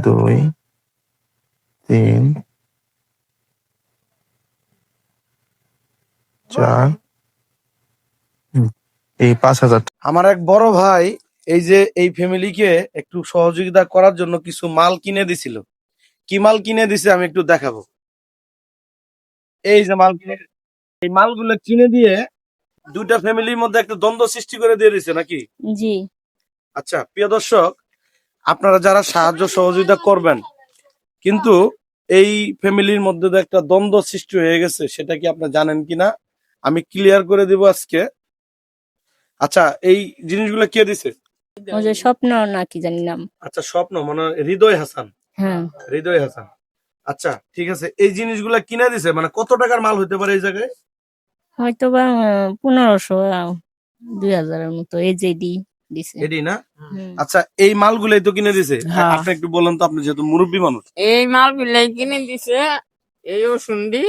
দুই, তিন, চার, এই 5,000। আমার এক বড় ভাই এই যে এই ফ্যামিলিকে একটু সহযোগিতা করার জন্য কিছু মাল কিনে দিছিল। কি মাল কিনে দিছে আমি একটু দেখাবো। এই যে মাল কিনে, এই মালগুলো কিনে দিয়ে দুইটা ফ্যামিলির মধ্যে একটা দ্বন্দ্ব সৃষ্টি করে দিয়ে দিছে নাকি? জি। আচ্ছা প্রিয় দর্শক, আপনারা যারা সাহায্য সহযোগিতা করবেন, কিন্তু এই ফ্যামিলির মধ্যে যে একটা দ্বন্দ্ব সৃষ্টি হয়ে গেছে সেটা কি আপনারা জানেন কিনা আমি ক্লিয়ার করে দিব আজকে। আচ্ছা এই জিনিসগুলো কে দিছে? ওই যে স্বপ্ন না কি জানি নাম। আচ্ছা স্বপ্ন মানে হৃদয় হাসান। হ্যাঁ, হৃদয় হাসান। আচ্ছা ঠিক আছে, এই জিনিসগুলা কিনে দিছে মানে কত টাকার মাল হতে পারে এই জায়গায়? হয়তো বা 1500 2000-এর মতো এজেডি দিছে। এডি না? হুম। আচ্ছা এই মালগুলাই তো কিনে দিছে। হ্যাঁ। আপনি একটু বলেন তো, আপনি যেহেতু মুরব্বী মানুষ। এই মাল বিলাই কিনে দিছে এই ওসুন্ডি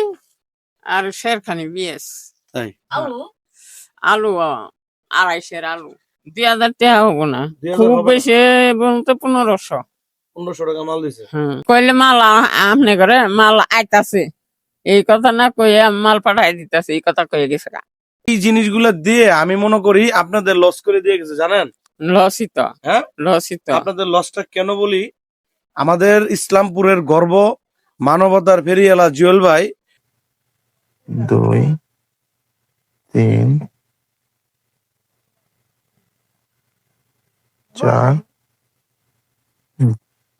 আর শেরখানি বিএস তাই আলু 250 আলু 2000 টাকা হবো না, 2000 খুব হবে না? বেশি বলতে 1500। 1500 টাকা মাল দিছে। কইলে মাল আপনি করে মাল আইতাছে এই কথা না কইয়ে মাল পাঠাই দিতেছে এই কথা কয়ে গেছে। এই জিনিসগুলো দিয়ে আমি মনে করি আপনাদের লস করে দিয়ে গেছে, জানেন? লসিত হ্যাঁ লসিত আপনাদের লসটা কেন বলি, আমাদের ইসলামপুরের গর্ব মানবতার ফেরিওয়ালা জুয়েল ভাই দুই, তিন, চার,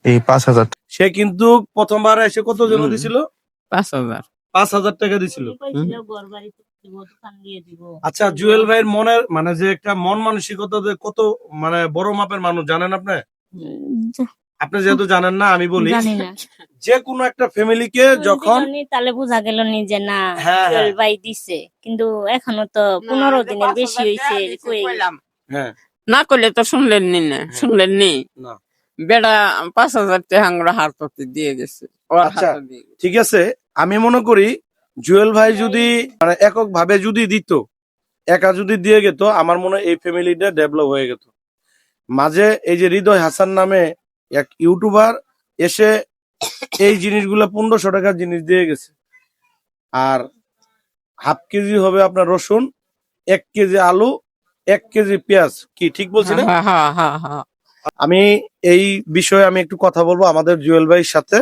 এই 5,000। সে কিন্তু প্রথমবার এসে কত জন দিছিল? 5000। 5,000 টাকা দিছিল। আচ্ছা জুয়েল ভাইয়ের মনের মানে যে একটা মন মানসিকতা যে কত মানে বড় মাপের মানুষ, জানেন আপনি? আপনি যেহেতু জানেন না আমি বলি, জানি না। যে কোনো একটা ফ্যামিলিকে যখন তাহলে বোঝা গেল নি যে না হ্যাঁ, জুয়েল হ্যাঁ। ভাই দিছে, কিন্তু এখনো তো 15 দিনের বেশি হয়েছে। হ্যাঁ না করলে তো শুনলেন নি না, শুনলেন নি না বেড়া 5000 টাকা আমরা হাত করতে দিয়ে গেছে ওর আচ্ছা হাতে দিয়ে গেছে। ঠিক আছে, আমি মনে করি জুয়েল ভাই যদি মানে একক ভাবে যদি দিত, একা যদি দিয়ে গেত, আমার মনে হয় এই ফ্যামিলিটা ডেভেলপ হয়ে যেত। মাঝে এই যে হৃদয় হাসান নামে এক ইউটিউবার এসে এই জিনিসগুলো 1500 টাকার জিনিস দিয়ে গেছে। আর হাফ কেজি হবে আপনার রসুন, 1 কেজি আলু, 1 কেজি পেঁয়াজ। কি ঠিক বলছি না? হ্যাঁ হ্যাঁ হ্যাঁ হ্যাঁ। আমি এই বিষয়ে আমি একটু কথা বলবো আমাদের জুয়েল ভাইয়ের সাথে।